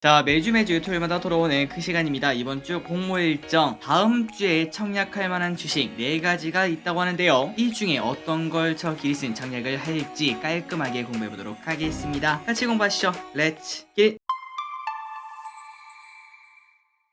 자, 매주 토요일마다 돌아오는 그 시간입니다. 이번 주 공모 일정, 다음 주에 청약할 만한 주식 4가지가 있다고 하는데요. 이 중에 어떤 걸 저 기리슨 청약을 할지 깔끔하게 공부해 보도록 하겠습니다. 같이 공부하시죠. 렛츠 기!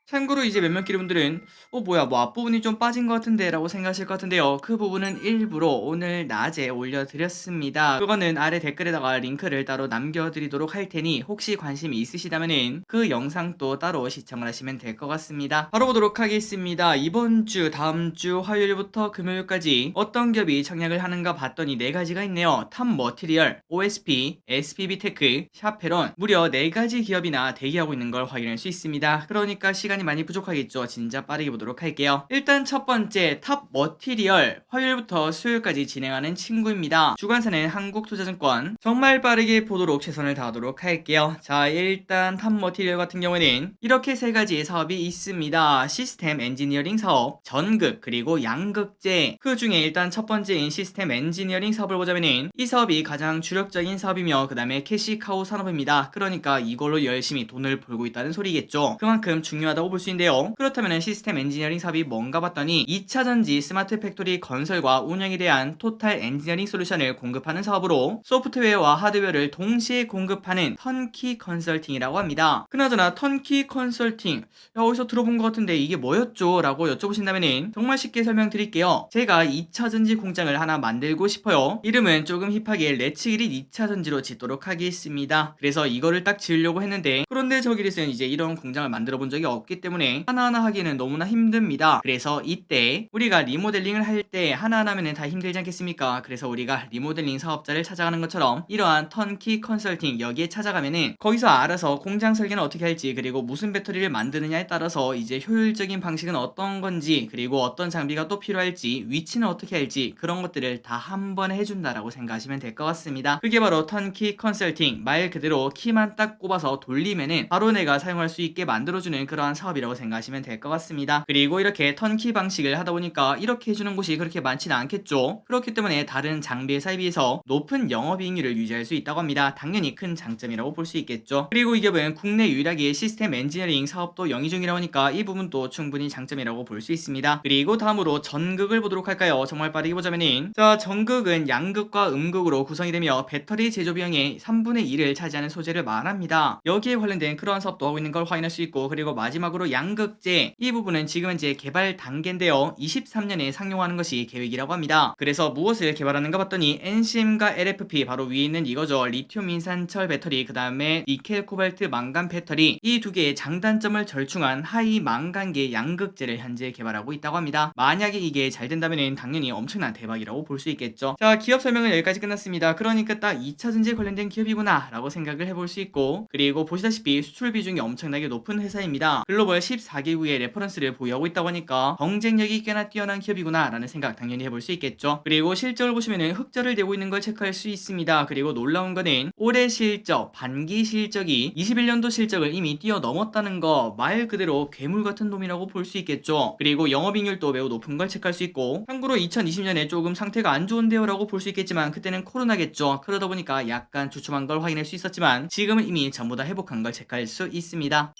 참고로 이제 몇몇 기르분들은 뭐야 뭐 앞부분이 좀 빠진 것 같은데 라고 생각하실 것 같은데요. 그 부분은 일부러 오늘 낮에 올려드렸습니다. 그거는 아래 댓글에다가 링크를 따로 남겨드리도록 할 테니 혹시 관심이 있으시다면은 그 영상도 따로 시청을 하시면 될 것 같습니다. 바로 보도록 하겠습니다. 이번 주 다음 주 화요일부터 금요일까지 어떤 기업이 청약을 하는가 봤더니 4가지가 있네요. 탑머티리얼, OSP, SPB테크, 샤페론 무려 4가지 기업이나 대기하고 있는 걸 확인할 수 있습니다. 그러니까 시간이 많이 부족하겠죠. 진짜 빠르게 보도록 할게요. 일단 첫 번째 탑 머티리얼, 화요일부터 수요일까지 진행하는 친구입니다. 주관사는 한국투자증권. 정말 빠르게 보도록 최선을 다하도록 할게요. 자, 일단 탑 머티리얼 같은 경우에는 이렇게 3가지 사업이 있습니다. 시스템 엔지니어링 사업, 전극, 그리고 양극재. 그 중에 일단 첫 번째인 시스템 엔지니어링 사업을 보자면은 이 사업이 가장 주력적인 사업이며 그 다음에 캐시카우 산업입니다. 그러니까 이걸로 열심히 돈을 벌고 있다는 소리겠죠. 그만큼 중요하다고 볼 수 있는데요. 그렇다면 시스템 엔지니어링 사업이 뭔가 봤더니 2차전지 스마트 팩토리 건설과 운영에 대한 토탈 엔지니어링 솔루션을 공급하는 사업으로 소프트웨어와 하드웨어를 동시에 공급하는 턴키 컨설팅이라고 합니다. 그나저나 턴키 컨설팅, 어디서 들어본 것 같은데 이게 뭐였죠? 라고 여쭤보신다면 정말 쉽게 설명드릴게요. 제가 2차전지 공장을 하나 만들고 싶어요. 이름은 조금 힙하게 레츠기릿 2차전지로 짓도록 하겠습니다. 그래서 이거를 딱 지으려고 했는데, 그런데 저기릿은 이제 이런 공장을 만들어 본 적이 없기 때문에 하나하나 하기에는 너무나 힘듭니다. 그래서 이때 우리가 리모델링을 할 때 하나하나 하면 다 힘들지 않겠습니까? 그래서 우리가 리모델링 사업자를 찾아가는 것처럼 이러한 턴키 컨설팅 여기에 찾아가면은 거기서 알아서 공장 설계는 어떻게 할지, 그리고 무슨 배터리를 만드느냐에 따라서 이제 효율적인 방식은 어떤 건지, 그리고 어떤 장비가 또 필요할지, 위치는 어떻게 할지, 그런 것들을 다 한 번에 해준다라고 생각하시면 될 것 같습니다. 그게 바로 턴키 컨설팅, 말 그대로 키만 딱 꼽아서 돌리면은 바로 내가 사용할 수 있게 만들어주는 그러한 사업이라고 생각하시면 될 것 같습니다. 그리고 이렇게 턴키 방식을 하다 보니까 이렇게 해주는 곳이 그렇게 많지는 않겠죠. 그렇기 때문에 다른 장비 회사에 비해서 높은 영업이익률을 유지할 수 있다고 합니다. 당연히 큰 장점이라고 볼 수 있겠죠. 그리고 이 기업은 국내 유일하게 시스템 엔지니어링 사업도 영위 중이라고 하니까 이 부분도 충분히 장점이라고 볼 수 있습니다. 그리고 다음으로 전극을 보도록 할까요? 정말 빠르게 보자면은, 자, 전극은 양극과 음극으로 구성이 되며 배터리 제조 비용의 3분의 1을 차지하는 소재를 말합니다. 여기에 관련된 그러한 사업도 하고 있는 걸 확인할 수 있고, 그리고 마지막으로 양극재, 이 부분은 지금 현재 개발 단계인데요. 23년에 상용하는 것이 계획이라고 합니다. 그래서 무엇을 개발하는가 봤더니 NCM과 LFP, 바로 위에 있는 이거죠. 리튬 인산철 배터리, 그 다음에 니켈 코발트 망간 배터리, 이 두 개의 장단점을 절충한 하이 망간계 양극재를 현재 개발하고 있다고 합니다. 만약에 이게 잘 된다면 당연히 엄청난 대박이라고 볼 수 있겠죠. 자, 기업 설명은 여기까지 끝났습니다. 그러니까 딱 2차전지에 관련된 기업이구나 라고 생각을 해볼 수 있고, 그리고 보시다시피 수출 비중이 엄청나게 높은 회사입니다. 글로벌 14개국의 레퍼런스를 보유하고 있다고 하니까 경쟁력이 꽤나 뛰어난 기업이구나 라는 생각 당연히 해볼 수 있겠죠. 그리고 실적을 보시면은 흑자를 내고 있는 걸 체크할 수 있습니다. 그리고 놀라운 거는 올해 실적, 반기 실적이 21년도 실적을 이미 뛰어넘었다는 거, 말 그대로 괴물 같은 놈이라고 볼 수 있겠죠. 그리고 영업이익률도 매우 높은 걸 체크할 수 있고, 참고로 2020년에 조금 상태가 안 좋은데요 라고 볼 수 있겠지만 그때는 코로나겠죠. 그러다 보니까 약간 주춤한 걸 확인할 수 있었지만 지금은 이미 전부 다 회복한 걸 체크할 수 있습니다.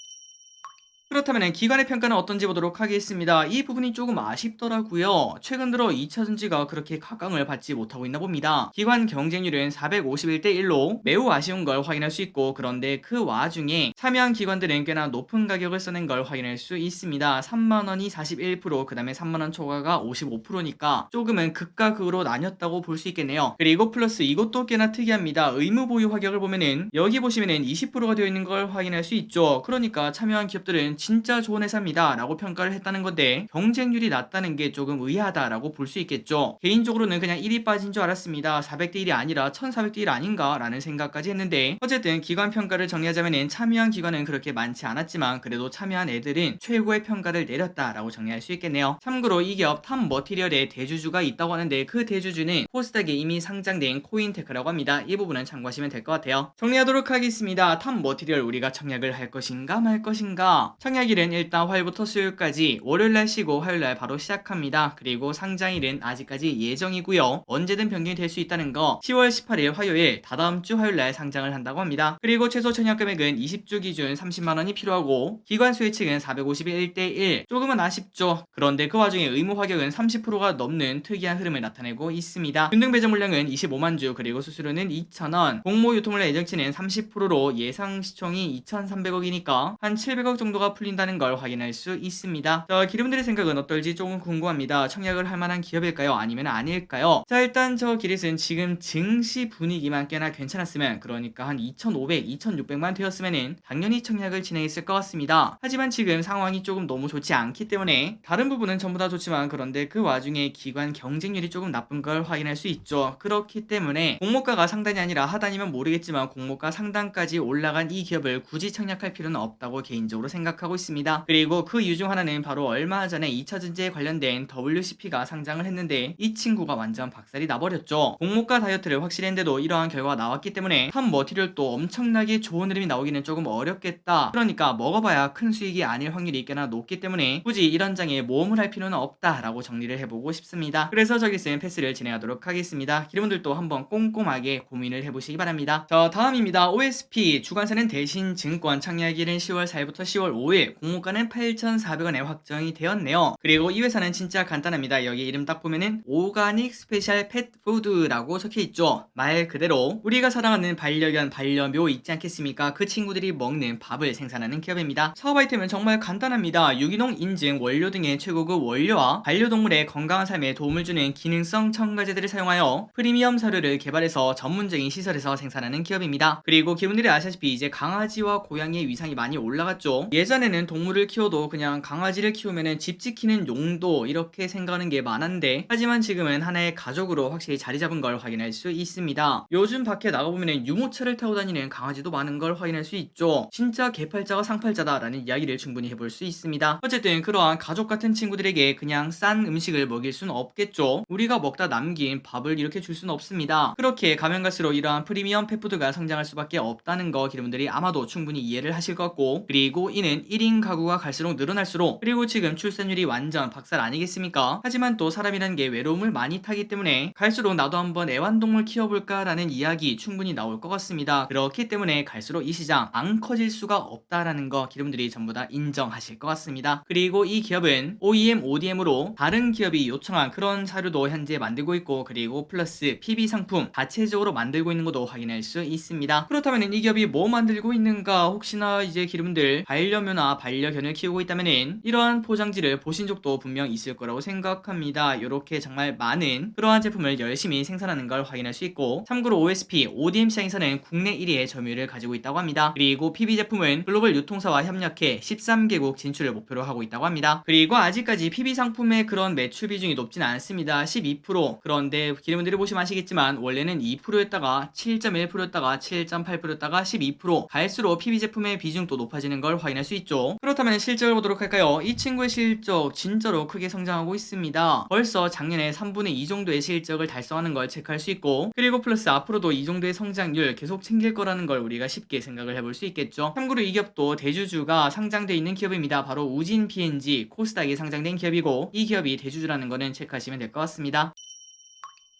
그렇다면 기관의 평가는 어떤지 보도록 하겠습니다. 이 부분이 조금 아쉽더라고요. 최근 들어 2차전지가 그렇게 각광을 받지 못하고 있나 봅니다. 기관 경쟁률은 451대 1로 매우 아쉬운 걸 확인할 수 있고, 그런데 그 와중에 참여한 기관들은 꽤나 높은 가격을 써낸 걸 확인할 수 있습니다. 3만원이 41%, 그 다음에 3만원 초과가 55%니까 조금은 극과 극으로 나뉘었다고 볼 수 있겠네요. 그리고 플러스 이것도 꽤나 특이합니다. 의무 보유 가격을 보면은 여기 보시면은 20%가 되어 있는 걸 확인할 수 있죠. 그러니까 참여한 기업들은 진짜 좋은 회사입니다 라고 평가를 했다는 건데, 경쟁률이 낮다는 게 조금 의아하다 라고 볼 수 있겠죠. 개인적으로는 그냥 1이 빠진 줄 알았습니다. 400대 1이 아니라 1400대 1 아닌가 라는 생각까지 했는데, 어쨌든 기관 평가를 정리하자면 참여한 기관은 그렇게 많지 않았지만 그래도 참여한 애들은 최고의 평가를 내렸다 라고 정리할 수 있겠네요. 참고로 이 기업 탑 머티리얼의 대주주가 있다고 하는데, 그 대주주는 코스닥에 이미 상장된 코인테크라고 합니다. 이 부분은 참고하시면 될 것 같아요. 정리하도록 하겠습니다. 탑 머티리얼 우리가 청약을 할 것인가 말 것인가. 청약일은 일단 화요일부터 수요일까지 월요일날 쉬고 화요일날 바로 시작합니다. 그리고 상장일은 아직까지 예정이고요. 언제든 변경이 될 수 있다는 거 10월 18일 화요일 다다음 주 화요일날 상장을 한다고 합니다. 그리고 최소 청약 금액은 20주 기준 30만원이 필요하고 기관 수혜 측은 451대1 조금은 아쉽죠. 그런데 그 와중에 의무 화격은 30%가 넘는 특이한 흐름을 나타내고 있습니다. 균등 배정 물량은 25만 주 그리고 수수료는 2,000원 공모 유통물량 예정치는 30%로 예상 시총이 2,300억이니까 한 700억 정도가 풀린다는 걸 확인할 수 있습니다. 자, 기름들의 생각은 어떨지 조금 궁금합니다. 청약을 할 만한 기업일까요? 아니면 아닐까요? 자, 일단 저 기릿은 지금 증시 분위기만 꽤나 괜찮았으면 그러니까 한 2,500, 2,600만 되었으면은 당연히 청약을 진행했을 것 같습니다. 하지만 지금 상황이 조금 너무 좋지 않기 때문에 다른 부분은 전부 다 좋지만 그런데 그 와중에 기관 경쟁률이 조금 나쁜 걸 확인할 수 있죠. 그렇기 때문에 공모가가 상단이 아니라 하단이면 모르겠지만 공모가 상단까지 올라간 이 기업을 굳이 청약할 필요는 없다고 개인적으로 생각하고 있습니다. 그리고 그 이유 중 하나는 바로 얼마 전에 2차전지에 관련된 WCP가 상장을 했는데 이 친구가 완전 박살이 나버렸죠. 공모가 다이어트를 확실히 했는데도 이러한 결과가 나왔기 때문에 탑 머티리얼도 엄청나게 좋은 흐름이 나오기는 조금 어렵겠다. 그러니까 먹어봐야 큰 수익이 아닐 확률이 꽤나 높기 때문에 굳이 이런 장에 모험을 할 필요는 없다라고 정리를 해보고 싶습니다. 그래서 저기 쓴 패스를 진행하도록 하겠습니다. 여러분들도 한번 꼼꼼하게 고민을 해보시기 바랍니다. 자, 다음입니다. OSP 주관사는 대신증권 청약일은 10월 4일부터 10월 5일 공모가는 8,400원에 확정이 되었네요. 그리고 이 회사는 진짜 간단합니다. 여기 이름 딱 보면은 오가닉 스페셜 펫푸드라고 적혀있죠. 말 그대로 우리가 사랑하는 반려견 반려묘 있지 않겠습니까? 그 친구들이 먹는 밥을 생산하는 기업입니다. 사업 아이템은 정말 간단합니다. 유기농 인증 원료 등의 최고급 원료와 반려동물의 건강한 삶에 도움을 주는 기능성 첨가제들을 사용하여 프리미엄 사료를 개발해서 전문적인 시설에서 생산하는 기업입니다. 그리고 기분들이 아시다시피 이제 강아지와 고양이의 위상이 많이 올라갔죠. 예전에는 동물을 키워도 그냥 강아지를 키우면은 집 지키는 용도 이렇게 생각하는 게 많았는데 하지만 지금은 하나의 가족으로 확실히 자리 잡은 걸 확인할 수 있습니다. 요즘 밖에 나가보면은 유모차를 타고 다니는 강아지도 많은 걸 확인할 수 있죠. 진짜 개팔자가 상팔자다라는 이야기를 충분히 해볼 수 있습니다. 어쨌든 그러한 가족 같은 친구들에게 그냥 싼 음식을 먹일 수는 없겠죠. 우리가 먹다 남긴 밥을 이렇게 줄 수는 없습니다. 그렇게 가면 갈수록 이러한 프리미엄 펫푸드가 성장할 수밖에 없다는 거 여러분들이 아마도 충분히 이해를 하실 것 같고 그리고 이는 1인 가구가 갈수록 늘어날수록 그리고 지금 출산율이 완전 박살 아니겠습니까? 하지만 또 사람이라는 게 외로움을 많이 타기 때문에 갈수록 나도 한번 애완동물 키워볼까 라는 이야기 충분히 나올 것 같습니다. 그렇기 때문에 갈수록 이 시장 안 커질 수가 없다라는 거 여러분들이 전부 다 인정하실 것 같습니다. 그리고 이 기업은 OEM, ODM으로 다른 기업이 요청한 그런 사료도 현재 만들고 있고 그리고 플러스 PB 상품 자체적으로 만들고 있는 것도 확인할 수 있습니다. 그렇다면 이 기업이 뭐 만들고 있는가 혹시나 이제 여러분들 반려묘나 반려견을 키우고 있다면 이러한 포장지를 보신 적도 분명 있을 거라고 생각합니다. 이렇게 정말 많은 그러한 제품을 열심히 생산하는 걸 확인할 수 있고 참고로 OSP, ODM 시장에서는 국내 1위의 점유율을 가지고 있다고 합니다. 그리고 PB 제품은 글로벌 유통사와 협력해 13개국 진출을 목표로 하고 있다고 합니다. 그리고 아직까지 PB 상품의 그런 매출 비중이 높진 않습니다. 12%. 그런데 여러분들이 보시면 아시겠지만 원래는 2%였다가 7.1%였다가 7.8%였다가 12% 갈수록 PB 제품의 비중도 높아지는 걸 확인할 수 있죠. 그렇다면 실적을 보도록 할까요? 이 친구의 실적 진짜로 크게 성장하고 있습니다. 벌써 작년에 3분의 2 정도의 실적을 달성하는 걸 체크할 수 있고 그리고 플러스 앞으로도 이 정도의 성장률 계속 챙길 거라는 걸 우리가 쉽게 생각을 해볼 수 있겠죠. 참고로 이 기업도 대주주가 상장되어 있는 기업입니다. 바로 우진 P&G 코스닥에 상장된 기업이고 이 기업이 대주주라는 거는 체크하시면 될 것 같습니다.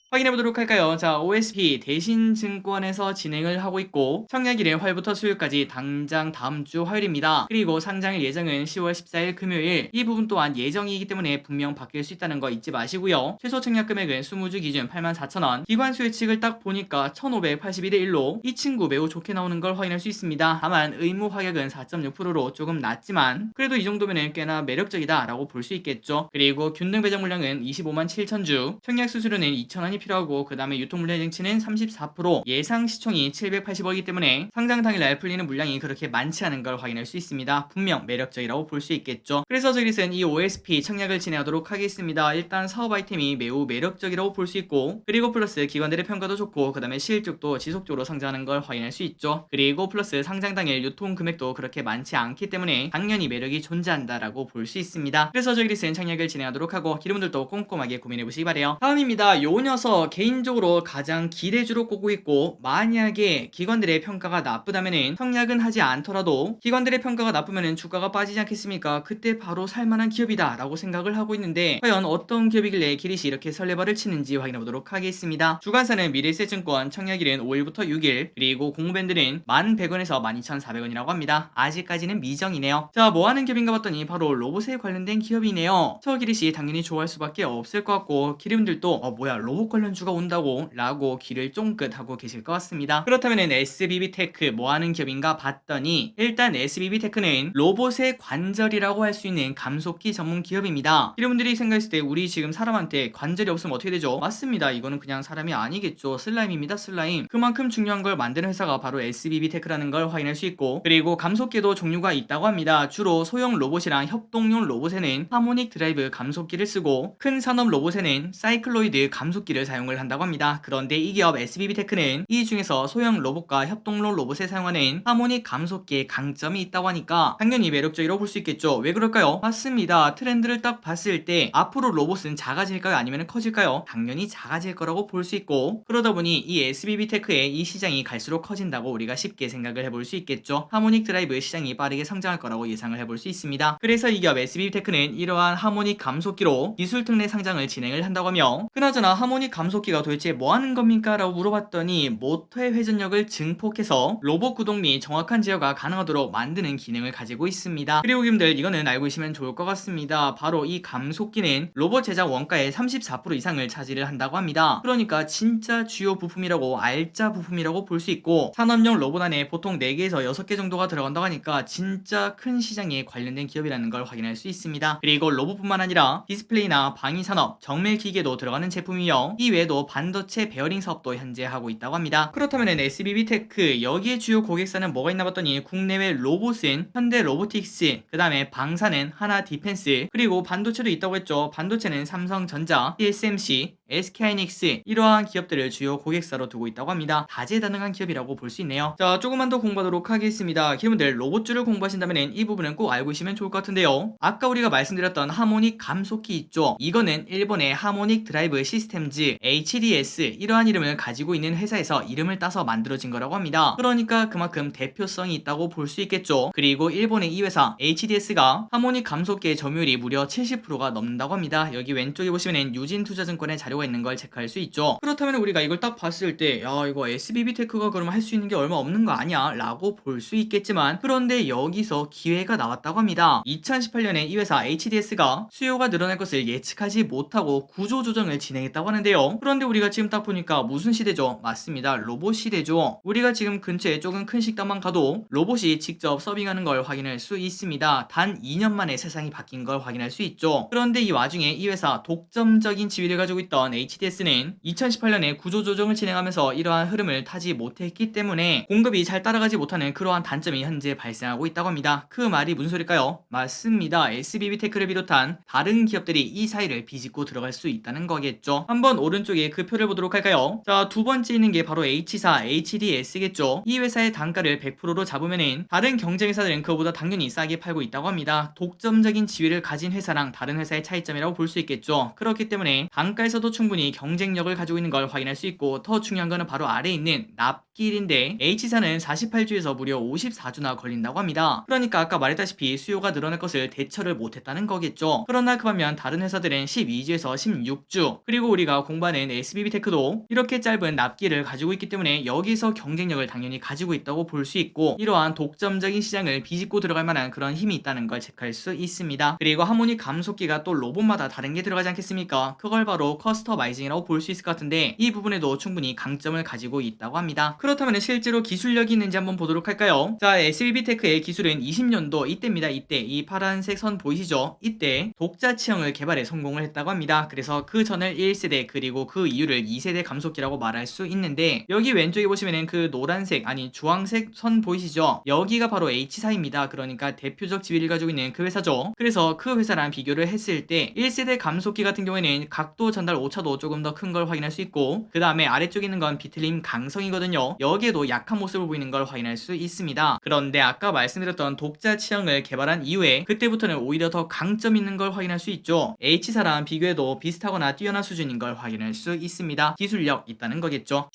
확인해보도록 할까요? 자, OSP 대신증권에서 진행을 하고 있고 청약일은 화요일부터 수요일까지 당장 다음주 화요일입니다. 그리고 상장일 예정은 10월 14일 금요일 이 부분 또한 예정이기 때문에 분명 바뀔 수 있다는 거 잊지 마시고요. 최소 청약 금액은 20주 기준 84,000원 기관 수혜칙을 딱 보니까 1581대 1로 이 친구 매우 좋게 나오는 걸 확인할 수 있습니다. 다만 의무 화격은 4.6%로 조금 낮지만 그래도 이 정도면 꽤나 매력적이다 라고 볼 수 있겠죠. 그리고 균등 배정 물량은 25만 7천주 청약 수수료는 2,000원이 필요하고 그 다음에 유통물량 예정치는 34% 예상 시총이 780억이기 때문에 상장 당일날 풀리는 물량이 그렇게 많지 않은 걸 확인할 수 있습니다. 분명 매력적이라고 볼 수 있겠죠. 그래서 저기는 이 OSP 청약을 진행하도록 하겠습니다. 일단 사업 아이템이 매우 매력적이라고 볼 수 있고 그리고 플러스 기관들의 평가도 좋고 그 다음에 실적도 지속적으로 성장하는 걸 확인할 수 있죠. 그리고 플러스 상장 당일 유통 금액도 그렇게 많지 않기 때문에 당연히 매력이 존재한다라고 볼 수 있습니다. 그래서 저기는 청약을 진행하도록 하고 여러분들도 꼼꼼하게 고민해 보시기 바래요. 다음입니다. 요 녀석 따라서 개인적으로 가장 기대주로 꼽고 있고, 만약에 기관들의 평가가 나쁘다면은 청약은 하지 않더라도 기관들의 평가가 나쁘면은 주가가 빠지지 않겠습니까? 그때 바로 살만한 기업이다 라고 생각을 하고 있는데, 과연 어떤 기업이길래 기릿이 이렇게 설레발을 치는지 확인해 보도록 하겠습니다. 주간사는 미래에셋증권 청약일은 5일부터 6일, 그리고 공모밴드는 11,100원에서 12,400원이라고 합니다. 아직까지는 미정이네요. 자, 뭐하는 기업인가 봤더니 바로 로봇에 관련된 기업이네요. 저 기릿이 당연히 좋아할 수밖에 없을 것 같고, 기름들도 뭐야 로봇 관련주가 온다고 라고 귀를 쫑긋하고 계실 것 같습니다. 그렇다면 SBB테크 뭐하는 기업인가 봤더니, 일단 SBB테크는 로봇의 관절이라고 할 수 있는 감속기 전문 기업입니다. 여러분들이 생각했을 때 우리 지금 사람한테 관절이 없으면 어떻게 되죠? 맞습니다. 이거는 그냥 사람이 아니겠죠. 슬라임입니다. 슬라임. 그만큼 중요한 걸 만드는 회사가 바로 SBB테크라는 걸 확인할 수 있고, 그리고 감속기도 종류가 있다고 합니다. 주로 소형 로봇이랑 협동용 로봇에는 하모닉 드라이브 감속기를 쓰고, 큰 산업 로봇에는 사이클로이드 감속기를 사용을 한다고 합니다. 그런데 이 기업 SBB테크는 이 중에서 소형 로봇과 협동용 로봇에 사용하는 하모닉 감속기의 강점이 있다고 하니까 당연히 매력적이라고 볼 수 있겠죠. 왜 그럴까요? 맞습니다. 트렌드를 딱 봤을 때 앞으로 로봇은 작아질까요? 아니면 커질까요? 당연히 작아질 거라고 볼 수 있고, 그러다 보니 이 SBB테크의 이 시장이 갈수록 커진다고 우리가 쉽게 생각을 해볼 수 있겠죠. 하모닉 드라이브 시장이 빠르게 성장할 거라고 예상을 해볼 수 있습니다. 그래서 이 기업 SBB테크는 이러한 하모닉 감속기로 기술 특례 상장을 진행을 한다고 하며, 그나저나 하모닉 감속기가 도대체 뭐 하는 겁니까? 라고 물어봤더니 모터의 회전력을 증폭해서 로봇 구동 및 정확한 제어가 가능하도록 만드는 기능을 가지고 있습니다. 그리고 님들 이거는 알고 있으면 좋을 것 같습니다. 바로 이 감속기는 로봇 제작 원가의 34% 이상을 차지를 한다고 합니다. 그러니까 진짜 주요 부품이라고, 알짜 부품이라고 볼 수 있고, 산업용 로봇 안에 보통 4개에서 6개 정도가 들어간다고 하니까 진짜 큰 시장에 관련된 기업이라는 걸 확인할 수 있습니다. 그리고 로봇뿐만 아니라 디스플레이나 방위산업, 정밀기계도 들어가는 제품이며, 이 외에도 반도체 베어링 사업도 현재 하고 있다고 합니다. 그렇다면 SBB테크 여기에 주요 고객사는 뭐가 있나 봤더니, 국내외 로봇은 현대 로보틱스, 그 다음에 방사는 하나 디펜스, 그리고 반도체도 있다고 했죠. 반도체는 삼성전자, TSMC, SK하이닉스, 이러한 기업들을 주요 고객사로 두고 있다고 합니다. 다재다능한 기업이라고 볼 수 있네요. 자, 조금만 더 공부하도록 하겠습니다. 여러분들 로봇주를 공부하신다면 이 부분은 꼭 알고 있으면 좋을 것 같은데요. 아까 우리가 말씀드렸던 하모닉 감속기 있죠. 이거는 일본의 하모닉 드라이브 시스템즈 HDS, 이러한 이름을 가지고 있는 회사에서 이름을 따서 만들어진 거라고 합니다. 그러니까 그만큼 대표성이 있다고 볼 수 있겠죠. 그리고 일본의 이 회사 HDS가 하모닉 감속기의 점유율이 무려 70%가 넘는다고 합니다. 여기 왼쪽에 보시면 유진투자증권의 자료가 있는 걸 체크할 수 있죠. 그렇다면 우리가 이걸 딱 봤을 때, 야 이거 SBB테크가 그러면 할 수 있는 게 얼마 없는 거 아니야? 라고 볼 수 있겠지만, 그런데 여기서 기회가 나왔다고 합니다. 2018년에 이 회사 HDS가 수요가 늘어날 것을 예측하지 못하고 구조조정을 진행했다고 하는데요. 그런데 우리가 지금 딱 보니까 무슨 시대죠? 맞습니다. 로봇 시대죠. 우리가 지금 근처에 조금 큰 식당만 가도 로봇이 직접 서빙하는 걸 확인할 수 있습니다. 단 2년 만에 세상이 바뀐 걸 확인할 수 있죠. 그런데 이 와중에 이 회사 독점적인 지위를 가지고 있던 HDS는 2018년에 구조조정을 진행하면서 이러한 흐름을 타지 못했기 때문에 공급이 잘 따라가지 못하는 그러한 단점이 현재 발생하고 있다고 합니다. 그 말이 무슨 소릴까요? 맞습니다. SBB테크를 비롯한 다른 기업들이 이 사이를 비집고 들어갈 수 있다는 거겠죠. 한번 오른쪽에 그 표를 보도록 할까요? 자, 두 번째 있는 게 바로 H사 HDS겠죠. 이 회사의 단가를 100%로 잡으면은 다른 경쟁 회사들은 그거보다 당연히 싸게 팔고 있다고 합니다. 독점적인 지위를 가진 회사랑 다른 회사의 차이점이라고 볼 수 있겠죠. 그렇기 때문에 단가에서도 충분히 경쟁력을 가지고 있는 걸 확인할 수 있고, 더 중요한 거는 바로 아래에 있는 납기일인데, H사는 48주에서 무려 54주나 걸린다고 합니다. 그러니까 아까 말했다시피 수요가 늘어날 것을 대처를 못했다는 거겠죠. 그러나 그 반면 다른 회사들은 12주에서 16주, 그리고 우리가 공부하는 SBB테크도 이렇게 짧은 납기를 가지고 있기 때문에 여기서 경쟁력을 당연히 가지고 있다고 볼 수 있고, 이러한 독점적인 시장을 비집고 들어갈 만한 그런 힘이 있다는 걸 체크할 수 있습니다. 그리고 하모닉 감속기가 또 로봇마다 다른 게 들어가지 않겠습니까? 그걸 바로 커스터마이징이라고 볼 수 있을 것 같은데, 이 부분에도 충분히 강점을 가지고 있다고 합니다. 그렇다면 실제로 기술력이 있는지 한번 보도록 할까요? 자, SBB테크의 기술은 20년도 이때입니다. 이때 이 파란색 선 보이시죠? 이때 독자 치형을 개발에 성공을 했다고 합니다. 그래서 그 전을 1세대, 그리고 그 이유를 2세대 감속기라고 말할 수 있는데, 여기 왼쪽에 보시면은 그 노란색, 아니 주황색 선 보이시죠? 여기가 바로 H사입니다. 그러니까 대표적 지위를 가지고 있는 그 회사죠. 그래서 그 회사랑 비교를 했을 때 1세대 감속기 같은 경우에는 각도 전달 오차도 조금 더 큰 걸 확인할 수 있고, 그 다음에 아래쪽에 있는 건 비틀림 강성이거든요. 여기에도 약한 모습을 보이는 걸 확인할 수 있습니다. 그런데 아까 말씀드렸던 독자 치형을 개발한 이후에 그때부터는 오히려 더 강점 있는 걸 확인할 수 있죠. H사랑 비교해도 비슷하거나 뛰어난 수준인 걸 확인할 확인할 수 있습니다. 기술력 있다는 거겠죠.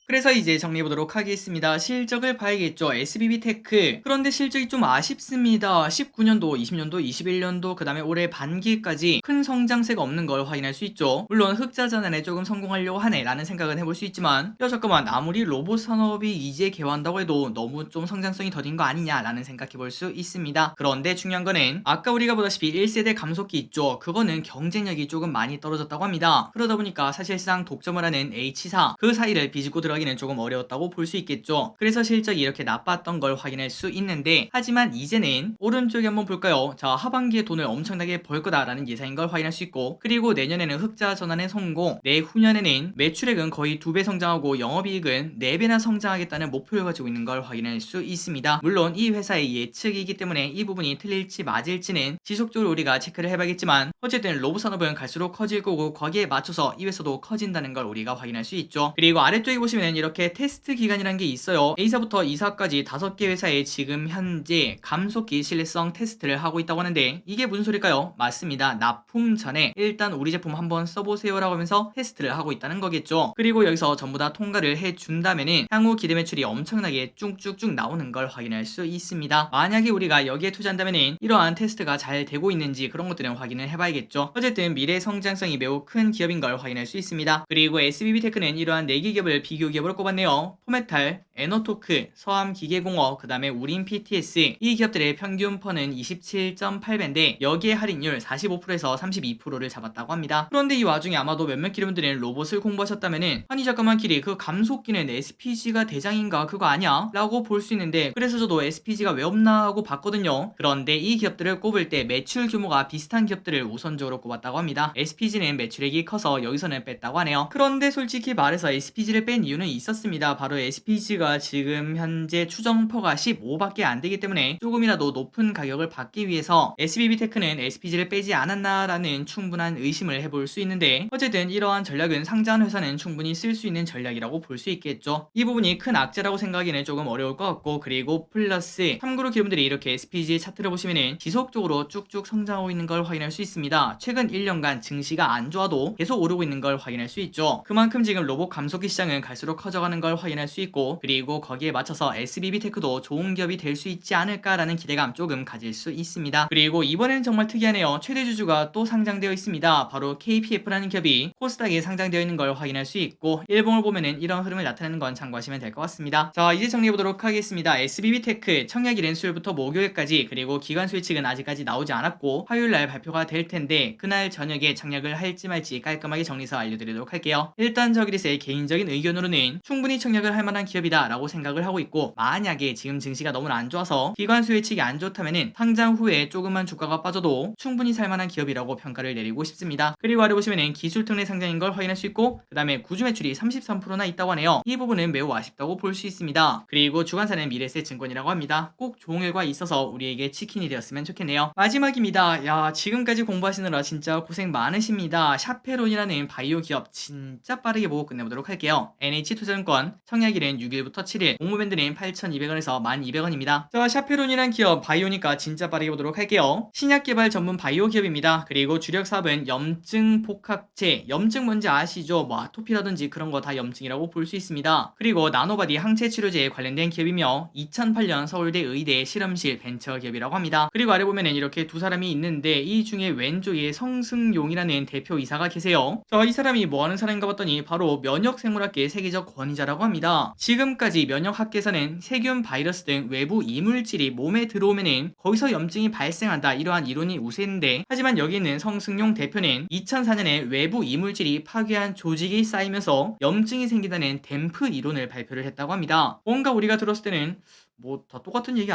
그래서 이제 정리해보도록 하겠습니다. 실적을 봐야겠죠. SBB테크. 그런데 실적이 좀 아쉽습니다. 19년도, 20년도, 21년도, 그 다음에 올해 반기까지 큰 성장세가 없는 걸 확인할 수 있죠. 물론 흑자 전환에 조금 성공하려고 하네 라는 생각은 해볼 수 있지만, 야 잠깐만, 아무리 로봇 산업이 이제 개화한다고 해도 너무 좀 성장성이 더딘 거 아니냐 라는 생각해볼 수 있습니다. 그런데 중요한 거는 아까 우리가 보다시피 1세대 감속기 있죠. 그거는 경쟁력이 조금 많이 떨어졌다고 합니다. 그러다 보니까 사실상 독점을 하는 H사 그 사이를 비집고 들어가기는 조금 어려웠다고 볼 수 있겠죠. 그래서 실적이 이렇게 나빴던 걸 확인할 수 있는데, 하지만 이제는 오른쪽에 한번 볼까요? 자, 하반기에 돈을 엄청나게 벌 거다라는 예상인 걸 확인할 수 있고, 그리고 내년에는 흑자 전환의 성공, 내후년에는 매출액은 거의 2배 성장하고 영업이익은 4배나 성장하겠다는 목표를 가지고 있는 걸 확인할 수 있습니다. 물론 이 회사의 예측이기 때문에 이 부분이 틀릴지 맞을지는 지속적으로 우리가 체크를 해봐야겠지만, 어쨌든 로봇 산업은 갈수록 커질 거고 거기에 맞춰서 이 회사도 커진다는 걸 우리가 확인할 수 있죠. 그리고 아래쪽에 보시면 이렇게 테스트 기간이라는 게 있어요. A사부터 E사까지 5개 회사에 지금 현재 감속기 신뢰성 테스트를 하고 있다고 하는데, 이게 무슨 소릴까요? 맞습니다. 납품 전에 일단 우리 제품 한번 써보세요 라고 하면서 테스트를 하고 있다는 거겠죠. 그리고 여기서 전부 다 통과를 해준다면은 향후 기대 매출이 엄청나게 쭉쭉쭉 나오는 걸 확인할 수 있습니다. 만약에 우리가 여기에 투자한다면은 이러한 테스트가 잘 되고 있는지 그런 것들은 확인을 해봐야겠죠. 어쨌든 미래 성장성이 매우 큰 기업인 걸 확인할 수 있습니다. 그리고 SBB테크는 이러한 4개 기업을 비교 기업으로 꼽았네요. 포메탈, 에너토크, 서암기계공업, 그 다음에 우린 PTS. 이 기업들의 평균 펀은 27.8배인데 여기에 할인율 45%에서 32%를 잡았다고 합니다. 그런데 이 와중에 아마도 몇몇 기업들은 로봇을 공부하셨다면은, 아니 잠깐만 길이, 그 감속기는 SPG가 대장인가 그거 아니야? 라고 볼 수 있는데, 그래서 저도 SPG가 왜 없나 하고 봤거든요. 그런데 이 기업들을 꼽을 때 매출 규모가 비슷한 기업들을 우선적으로 꼽았다고 합니다. SPG는 매출액이 커서 여기서는 뺐다고 하네요. 그런데 솔직히 말해서 SPG를 뺀 이유는 있었습니다. 바로 SPG가 지금 현재 추정퍼가 15밖에 안 되기 때문에 조금이라도 높은 가격을 받기 위해서 SBB테크는 SPG를 빼지 않았나라는 충분한 의심을 해볼 수 있는데, 어쨌든 이러한 전략은 상장한 회사는 충분히 쓸 수 있는 전략이라고 볼 수 있겠죠. 이 부분이 큰 악재라고 생각하기는 조금 어려울 것 같고, 그리고 플러스 참고로 기업들이 이렇게 SPG의 차트를 보시면은 지속적으로 쭉쭉 성장하고 있는 걸 확인할 수 있습니다. 최근 1년간 증시가 안 좋아도 계속 오르고 있는 걸 확인할 수 있죠. 그만큼 지금 로봇 감속기 시장은 갈수록 커져가는 걸 확인할 수 있고, 그리고 거기에 맞춰서 SBB테크도 좋은 기업이 될 수 있지 않을까라는 기대감 조금 가질 수 있습니다. 그리고 이번에는 정말 특이하네요. 최대 주주가 또 상장되어 있습니다. 바로 KPF라는 기업이 코스닥에 상장되어 있는 걸 확인할 수 있고, 일봉을 보면은 이런 흐름을 나타내는 건 참고하시면 될 것 같습니다. 자, 이제 정리해보도록 하겠습니다. SBB테크 청약일은 수요일부터 목요일까지, 그리고 기관 수익은 아직까지 나오지 않았고 화요일날 발표가 될 텐데, 그날 저녁에 청약을 할지 말지 깔끔하게 정리해서 알려드리도록 할게요. 일단 저기리스의 개인적인 의견으로는 충분히 청약을 할 만한 기업이다 라고 생각을 하고 있고, 만약에 지금 증시가 너무나 안 좋아서 기관 수혜측이 안 좋다면은 상장 후에 조금만 주가가 빠져도 충분히 살만한 기업이라고 평가를 내리고 싶습니다. 그리고 아래 보시면은 기술 특례 상장인 걸 확인할 수 있고, 그 다음에 구주 매출이 33%나 있다고 하네요. 이 부분은 매우 아쉽다고 볼 수 있습니다. 그리고 주관사는 미래세 증권이라고 합니다. 꼭 좋은 결과 있어서 우리에게 치킨이 되었으면 좋겠네요. 마지막입니다. 야, 지금까지 공부하시느라 진짜 고생 많으십니다. 샤페론이라는 바이오 기업 진짜 빠르게 보고 끝내보도록 할게요. NH투자증권 청약일은 6일부터 7일, 공모밴드는 8,200원에서 1,200원입니다. 자, 샤페론이란 기업 바이오니까 진짜 빠르게 보도록 할게요. 신약 개발 전문 바이오 기업입니다. 그리고 주력 사업은 염증 복합체, 염증 뭔지 아시죠? 뭐 아토피라든지 그런 거 다 염증이라고 볼 수 있습니다. 그리고 나노바디 항체 치료제에 관련된 기업이며 2008년 서울대 의대 실험실 벤처 기업이라고 합니다. 그리고 아래 보면은 이렇게 두 사람이 있는데, 이 중에 왼쪽에 성승용이라는 대표이사가 계세요. 자, 이 사람이 뭐 하는 사람인가 봤더니 바로 면역생물학계 세계적 권위자라고 합니다. 지금까지 면역학계에서는 세균, 바이러스 등 외부 이물질이 몸에 들어오면은 거기서 염증이 발생한다, 이러한 이론이 우세했는데, 하지만 여기 있는 성승용 대표는 2004년에 외부 이물질이 파괴한 조직이 쌓이면서 염증이 생긴다는 댐프 이론을 발표를 했다고 합니다. 뭔가 우리가 들었을 때는 뭐 다 똑같은 얘기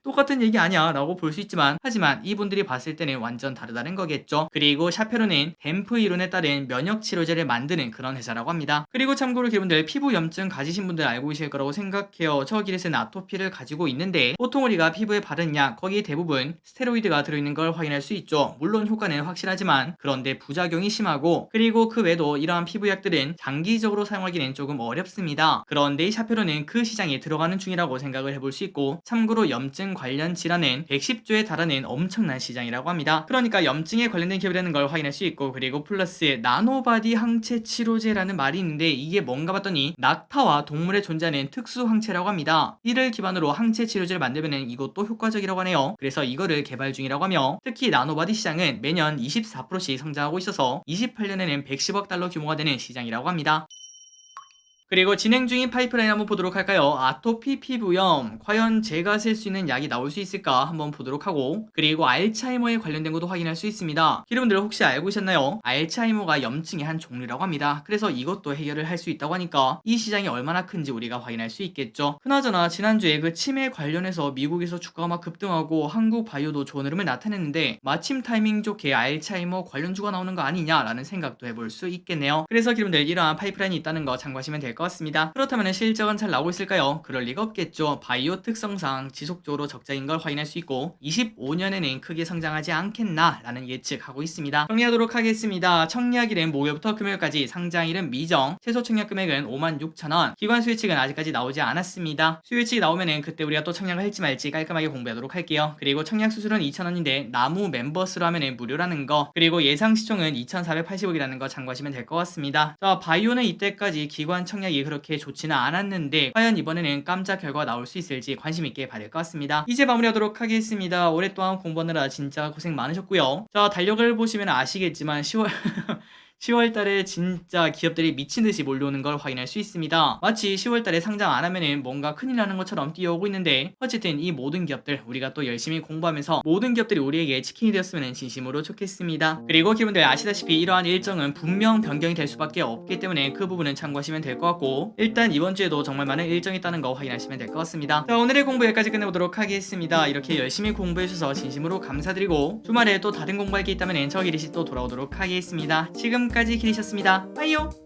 똑같은 얘기 아니야 라고 볼 수 있지만, 하지만 이분들이 봤을 때는 완전 다르다는 거겠죠. 그리고 샤페론은 댐프 이론에 따른 면역 치료제를 만드는 그런 회사라고 합니다. 그리고 참고로 여러분들 피부 염증 가지신 분들 알고 계실 거라고 생각해요. 저 길에서는 아토피를 가지고 있는데, 보통 우리가 피부에 바른 약 거기 대부분 스테로이드가 들어있는 걸 확인할 수 있죠. 물론 효과는 확실하지만 그런데 부작용이 심하고, 그리고 그 외에도 이러한 피부약들은 장기적으로 사용하기는 조금 어렵습니다. 그런데 이 샤페론은 그 시장에 들어가는 중이라고 생각 생각을 해볼 수 있고, 참고로 염증 관련 질환은 110조에 달하는 엄청난 시장이라고 합니다. 그러니까 염증에 관련된 기업이라는 걸 확인할 수 있고, 그리고 플러스 나노바디 항체 치료제라는 말이 있는데 이게 뭔가 봤더니 낙타와 동물에 존재하는 특수 항체라고 합니다. 이를 기반으로 항체 치료제를 만들면 이것도 효과적이라고 하네요. 그래서 이거를 개발 중이라고 하며, 특히 나노바디 시장은 매년 24%씩 성장하고 있어서 28년에는 110억 달러 규모가 되는 시장이라고 합니다. 그리고 진행 중인 파이프라인 한번 보도록 할까요? 아토피 피부염, 과연 제가 쓸 수 있는 약이 나올 수 있을까 한번 보도록 하고, 그리고 알츠하이머에 관련된 것도 확인할 수 있습니다. 여러분들 혹시 알고 계셨나요? 알츠하이머가 염증의 한 종류라고 합니다. 그래서 이것도 해결을 할 수 있다고 하니까 이 시장이 얼마나 큰지 우리가 확인할 수 있겠죠. 그나저나 지난주에 그 치매 관련해서 미국에서 주가가 막 급등하고 한국 바이오도 좋은 흐름을 나타냈는데, 마침 타이밍 좋게 알츠하이머 관련주가 나오는 거 아니냐라는 생각도 해볼 수 있겠네요. 그래서 여러분들 이러한 파이프라인이 있다는 거 참고하시면 될 것 같습니다. 그렇다면 실적은 잘 나오고 있을까요? 그럴 리가 없겠죠. 바이오 특성상 지속적으로 적자인 걸 확인할 수 있고 25년에는 크게 성장하지 않겠나라는 예측하고 있습니다. 정리하도록 하겠습니다. 청약일은 목요일부터 금요일까지, 상장일은 미정, 최소 청약 금액은 56,000원, 기관 수요측은 아직까지 나오지 않았습니다. 수요측이 나오면은 그때 우리가 또 청약을 할지 말지 깔끔하게 공부하도록 할게요. 그리고 청약 수수료는 2,000원인데 나무 멤버스로 하면은 무료라는 거, 그리고 예상 시총은 2,480억이라는 거 참고하시면 될 것 같습니다. 자, 바이오는 이때까지 기관 청약이 그렇게 좋지는 않았는데 과연 이번에는 깜짝 결과가 나올 수 있을지 관심 있게 봐야 될 것 같습니다. 이제 마무리하도록 하겠습니다. 오랫동안 공부하느라 진짜 고생 많으셨고요. 자, 달력을 보시면 아시겠지만 10월 10월달에 진짜 기업들이 미친듯이 몰려오는 걸 확인할 수 있습니다. 마치 10월달에 상장 안 하면은 뭔가 큰일 나는 것처럼 뛰어오고 있는데, 어쨌든 이 모든 기업들 우리가 또 열심히 공부하면서 모든 기업들이 우리에게 치킨이 되었으면 진심으로 좋겠습니다. 그리고 기분들 아시다시피 이러한 일정은 분명 변경이 될 수밖에 없기 때문에 그 부분은 참고하시면 될 것 같고, 일단 이번 주에도 정말 많은 일정이 있다는 거 확인하시면 될 것 같습니다. 자, 오늘의 공부 여기까지 끝내보도록 하겠습니다. 이렇게 열심히 공부해주셔서 진심으로 감사드리고, 주말에 또 다른 공부할 게 있다면 저 기리시 또 돌아오도록 하겠습니다. 지금까지 기리셨습니다. 빠이요.